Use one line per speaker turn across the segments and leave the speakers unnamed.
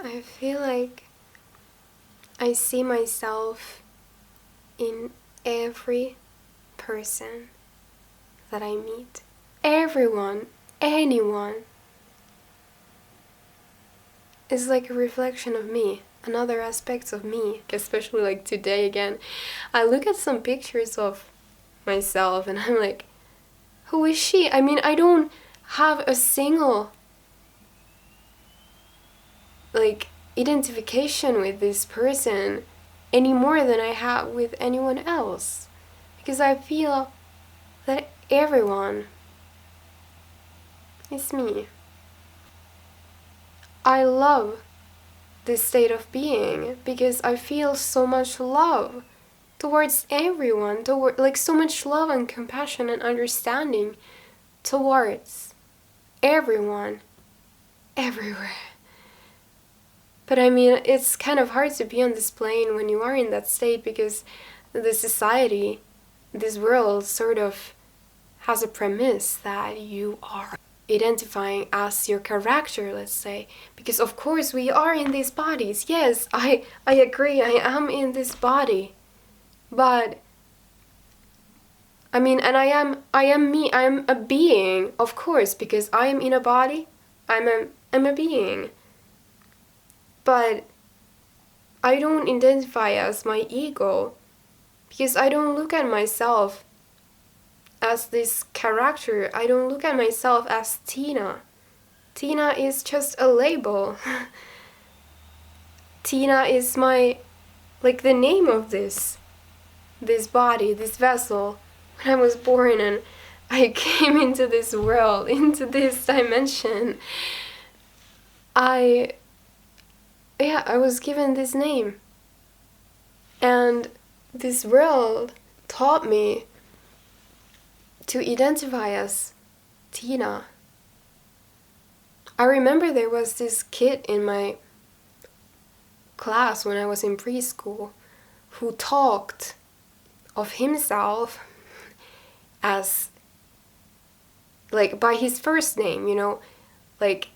I feel like I see myself in every person that I meet. Everyone, anyone is like a reflection of me, another aspect of me. Especially like today again, I look at some pictures of myself and I'm like, who is she? I mean, I don't have a single like identification with this person any more than I have with anyone else, because I feel that everyone is me. I love this state of being because I feel so much love towards everyone, toward like so much love and compassion and understanding towards everyone, everywhere. But I mean, it's kind of hard to be on this plane when you are in that state, because the society, this world sort of has a premise that you are identifying as your character, let's say. Because of course we are in these bodies. Yes, I agree, I am in this body. But I mean, and I am me, I am a being, of course, because I am in a body, I'm a being. But I don't identify as my ego, because I don't look at myself as this character. I don't look at myself as Tiina. Tiina is just a label. Tiina is my, like, the name of this body, this vessel. When I was born and I came into this world, into this dimension, I was given this name. And this world taught me to identify as Tiina. I remember there was this kid in my class when I was in preschool who talked of himself as, like, by his first name, you know, like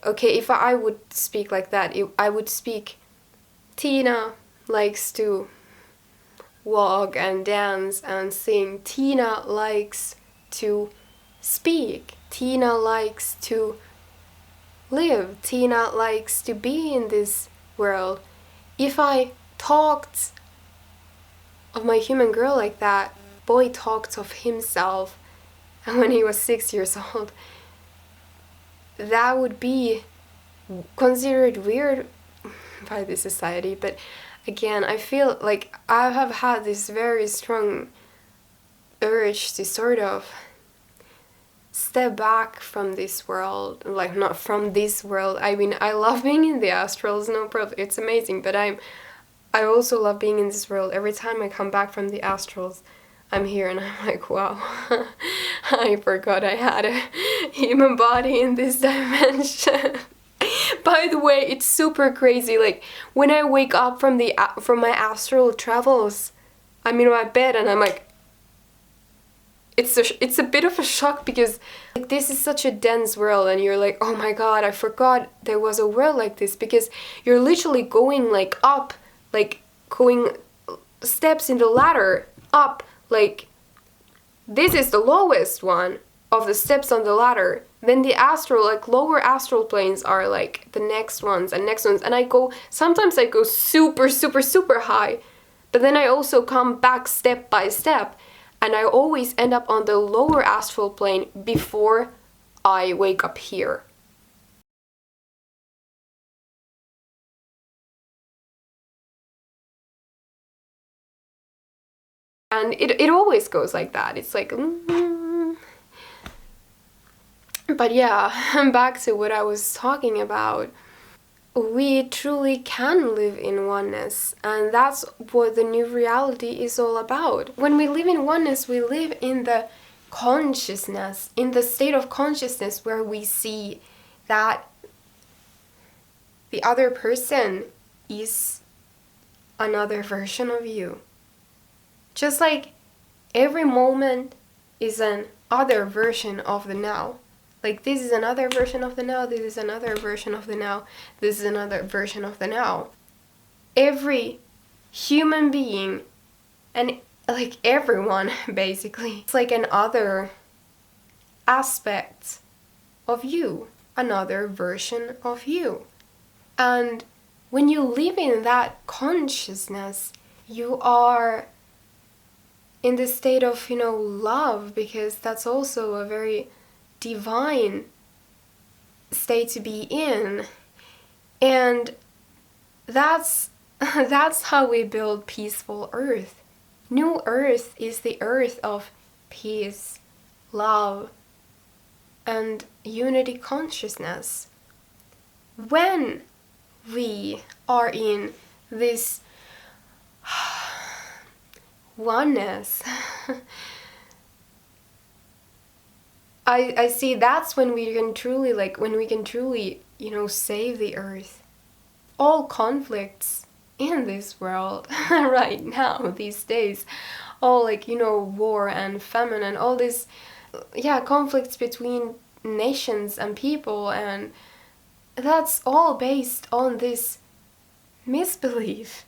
okay, if I would speak like that, I would speak, Tiina likes to walk and dance and sing. Tiina likes to speak. Tiina likes to live. Tiina likes to be in this world. If I talked of my human girl like that, boy talked of himself, and when he was 6 years old, that would be considered weird by the society. But again, I feel like I have had this very strong urge to sort of step back from this world. Like, not from this world, I mean, I love being in the astrals, no problem, it's amazing, but I also love being in this world. Every time I come back from the astrals, I'm here and I'm like, wow, I forgot I had a human body in this dimension. By the way, it's super crazy. Like, when I wake up from my astral travels, I'm in my bed and I'm like, it's a bit of a shock, because like, this is such a dense world and you're like, oh my god, I forgot there was a world like this, because you're literally going like up, like going steps in the ladder up, like this is the lowest one of the steps on the ladder. Then the astral, like lower astral planes are like the next ones, and sometimes I go super, super, super high, but then I also come back step by step, and I always end up on the lower astral plane before I wake up here. And it always goes like that. It's like, But yeah, back to what I was talking about. We truly can live in oneness, and that's what the new reality is all about. When we live in oneness, we live in the consciousness, in the state of consciousness where we see that the other person is another version of you. Just like every moment is an other version of the now. Like, this is another version of the now, this is another version of the now, this is another version of the now. Every human being, and like everyone basically, it's like another aspect of you, another version of you. And when you live in that consciousness, you are in the state of, love, because that's also a very divine state to be in. And that's how we build peaceful earth. New earth is the earth of peace, love, and unity consciousness. When we are in this oneness, I see that's when we can truly, save the earth. All conflicts in this world right now, these days, all war and famine and all this, conflicts between nations and people, and that's all based on this misbelief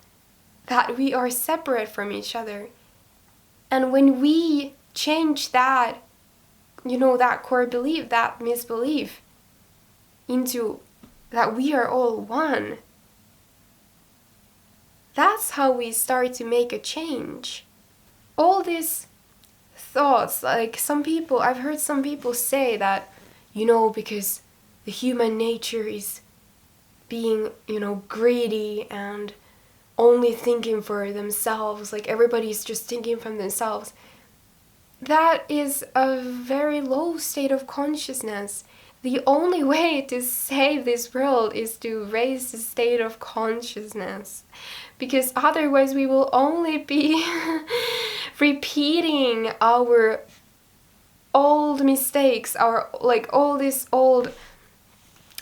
that we are separate from each other. And when we change that, that core belief, that misbelief, into that we are all one, that's how we start to make a change. All these thoughts, like I've heard some people say that, because the human nature is being, greedy and only thinking for themselves, like everybody's just thinking from themselves. That is a very low state of consciousness. The only way to save this world is to raise the state of consciousness, because otherwise we will only be repeating our old mistakes, all this old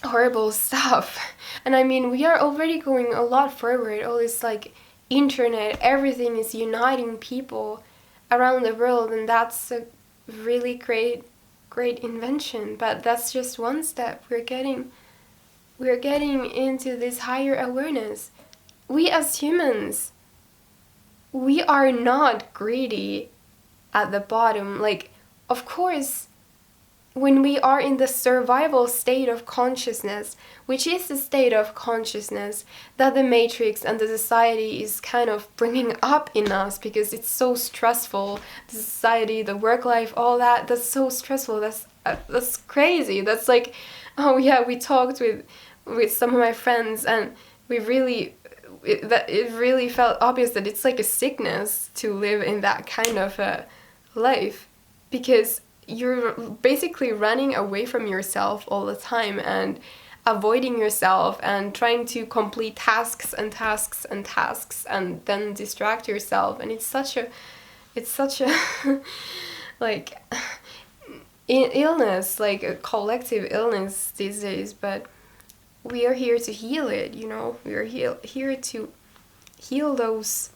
horrible stuff. And we are already going a lot forward. All this internet, everything is uniting people around the world, and that's a really great invention. But that's just one step. We're getting into this higher awareness. We as humans, we are not greedy at the bottom. Of course, when we are in the survival state of consciousness, which is the state of consciousness that the matrix and the society is kind of bringing up in us, because it's so stressful, the society, the work life, all that's so stressful. That's crazy. That's we talked with some of my friends, and it really felt obvious that it's like a sickness to live in that kind of a life, because you're basically running away from yourself all the time and avoiding yourself and trying to complete tasks and tasks and tasks and then distract yourself. And it's such a illness, like a collective illness these days. But we are here to heal it, we are here to heal those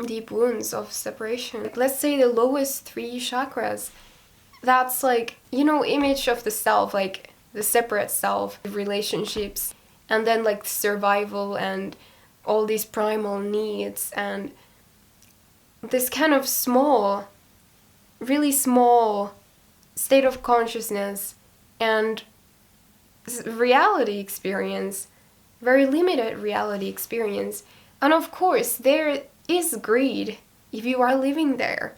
deep wounds of separation. Let's say the lowest 3 chakras, that's image of the self, the separate self, relationships, and then survival and all these primal needs, and this kind of small, really small state of consciousness and reality experience, very limited reality experience. And of course there is greed if you are living there,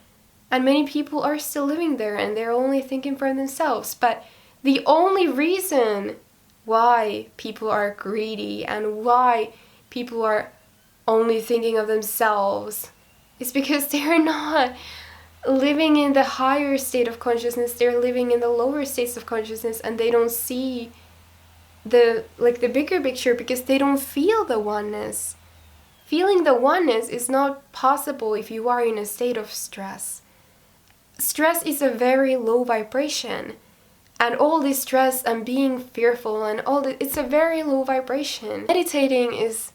and many people are still living there and they're only thinking for themselves. But the only reason why people are greedy and why people are only thinking of themselves is because they're not living in the higher state of consciousness. They're living in the lower states of consciousness, and they don't see the bigger picture, because they don't feel the oneness. Feeling the oneness is not possible if you are in a state of stress. Stress is a very low vibration, and all this stress and being fearful and all that, it's a very low vibration. Meditating is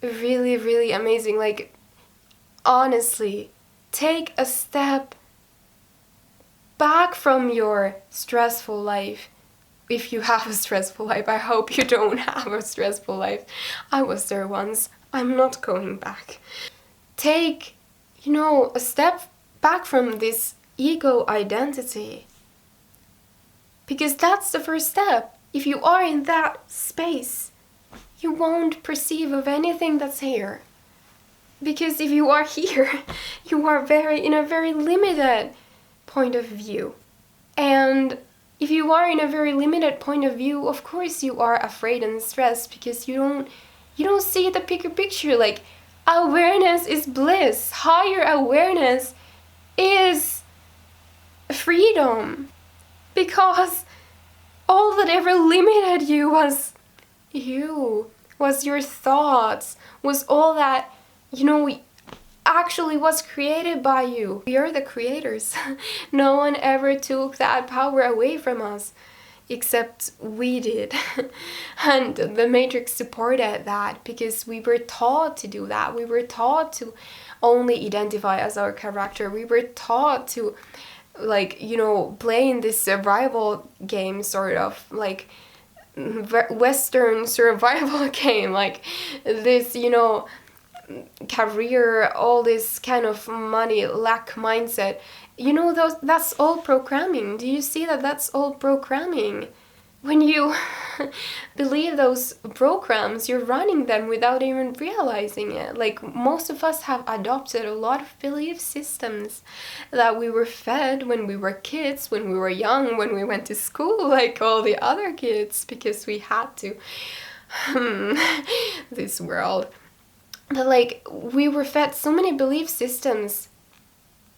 really, really amazing. Honestly, take a step back from your stressful life. If you have a stressful life, I hope you don't have a stressful life. I was there once. I'm not going back. Take, a step back from this ego identity. Because that's the first step. If you are in that space, you won't perceive of anything that's here. Because if you are here, you are in a very limited point of view. And if you are in a very limited point of view, of course you are afraid and stressed because you don't see the bigger picture. Like, awareness is bliss. Higher awareness is freedom. Because all that ever limited you was your thoughts, was all that, actually was created by you. We are the creators. No one ever took that power away from us, except we did. And the Matrix supported that because we were taught to do that. We were taught to only identify as our character. We were taught to, play in this survival game, sort of, like, Western survival game, like this, career, all this kind of money lack mindset. That's all programming. Do you see that that's all programming? When you believe those programs, you're running them without even realizing it. Like, most of us have adopted a lot of belief systems that we were fed when we were kids, when we were young, when we went to school, like all the other kids, because we had to. This world. But we were fed so many belief systems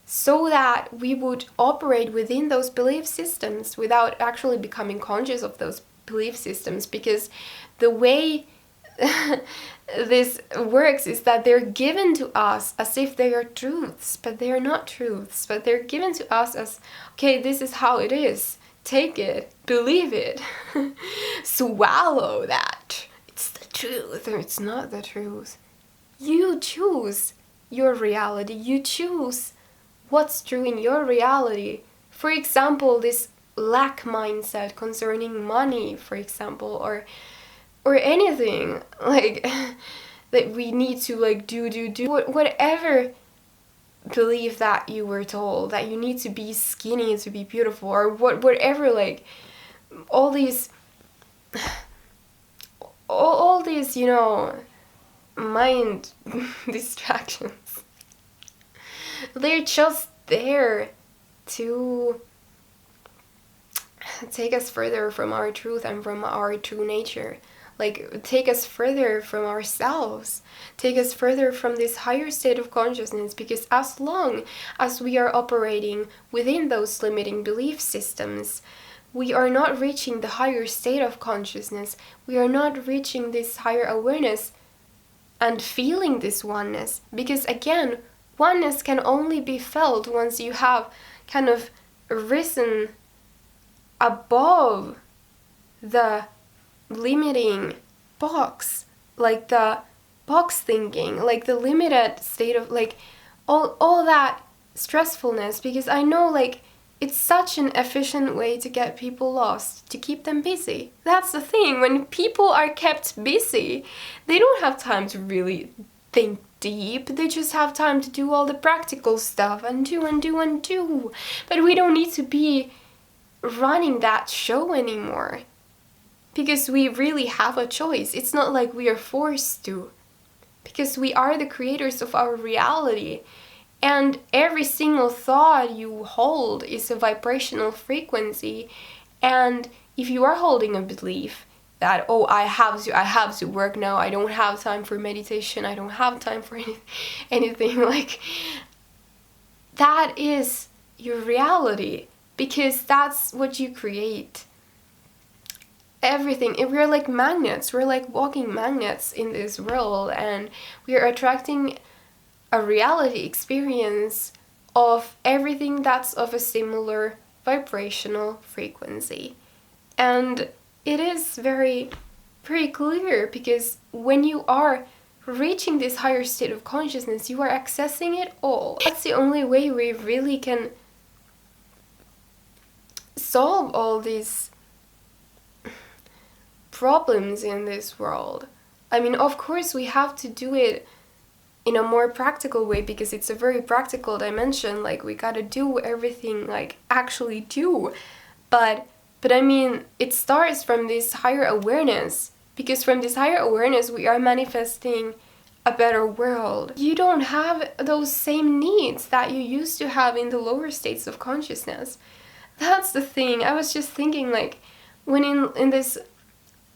so that we would operate within those belief systems without actually becoming conscious of those belief systems. Because the way this works is that they're given to us as if they are truths, but they are not truths. But they're given to us as, okay, this is how it is. Take it, believe it, swallow that. It's the truth or it's not the truth. You choose your reality. You choose what's true in your reality. For example, this lack mindset concerning money, for example, or anything like that we need to do whatever belief that you were told that you need to be skinny to be beautiful, or whatever, all these mind distractions. They're just there to take us further from our truth and from our true nature. Take us further from ourselves. Take us further from this higher state of consciousness, because as long as we are operating within those limiting belief systems, we are not reaching the higher state of consciousness. We are not reaching this higher awareness and feeling this oneness. Because again, oneness can only be felt once you have kind of risen above the limiting box, like the box thinking, like the limited state of all that stressfulness. Because I know it's such an efficient way to get people lost, to keep them busy. That's the thing. When people are kept busy, they don't have time to really think deep. They just have time to do all the practical stuff and do. But we don't need to be running that show anymore, because we really have a choice. It's not like we are forced to, because we are the creators of our reality. And every single thought you hold is a vibrational frequency. And if you are holding a belief that, I have to work now, I don't have time for meditation, I don't have time for anything, that is your reality, because that's what you create. Everything. We're like magnets. We're like walking magnets in this world, and we are attracting a reality experience of everything that's of a similar vibrational frequency. And it is very, very clear, because when you are reaching this higher state of consciousness, you are accessing it all. That's the only way we really can solve all these problems in this world. I mean, of course, we have to do it in a more practical way because it's a very practical dimension. Like, we gotta do everything, like, actually do. But I mean, it starts from this higher awareness, because from this higher awareness, we are manifesting a better world. You don't have those same needs that you used to have in the lower states of consciousness. That's the thing. I was just thinking, like, when in this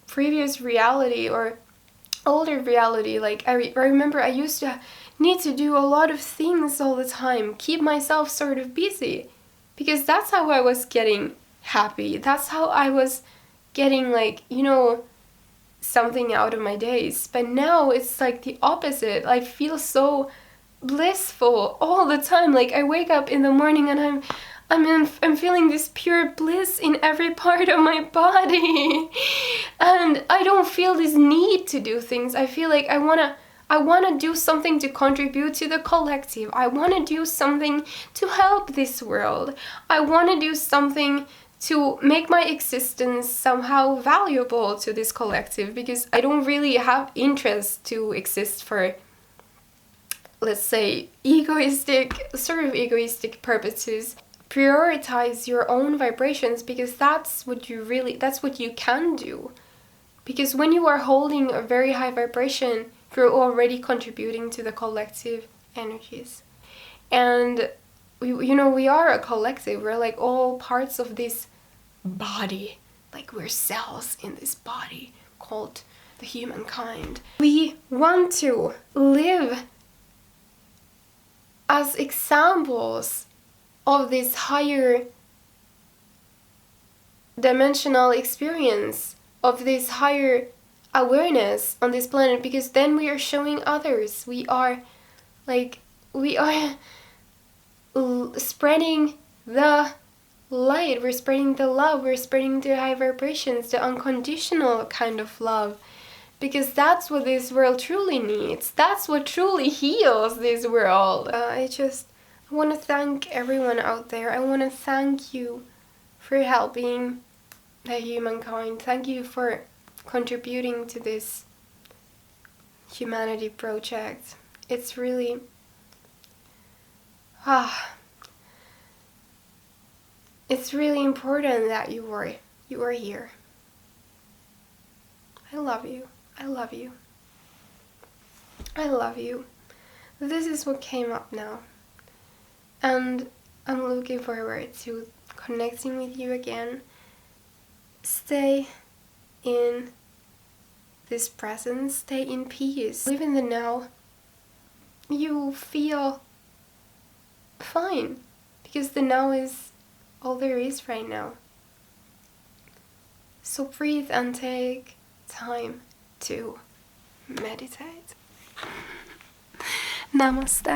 previous reality or older reality, like, I remember I used to need to do a lot of things all the time, keep myself sort of busy, because that's how I was getting happy. That's how I was getting, like, you know, something out of my days. But now it's like the opposite. I feel so blissful all the time. Like, I wake up in the morning and I'm feeling this pure bliss in every part of my body. And I don't feel this need to do things. I feel like I wanna do something to contribute to the collective. I wanna do something to help this world. I wanna do something to make my existence somehow valuable to this collective, because I don't really have interest to exist for, let's say, sort of egoistic purposes. Prioritize your own vibrations, because that's what you can do. Because when you are holding a very high vibration, you're already contributing to the collective energies. And we are a collective. We're like all parts of this body. Like, we're cells in this body called the humankind. We want to live as examples of this higher dimensional experience, of this higher awareness on this planet, because then we are showing others. We are spreading the light, we're spreading the love, we're spreading the high vibrations, the unconditional kind of love, because that's what this world truly needs. That's what truly heals this world. I want to thank everyone out there. I want to thank you for helping the humankind. Thank you for contributing to this humanity project. It's really it's really important that you are here. I love you. I love you. I love you. This is what came up now. And I'm looking forward to connecting with you again. Stay in this presence. Stay in peace. Live in the now. You feel fine, because the now is all there is right now. So breathe and take time to meditate. Namaste.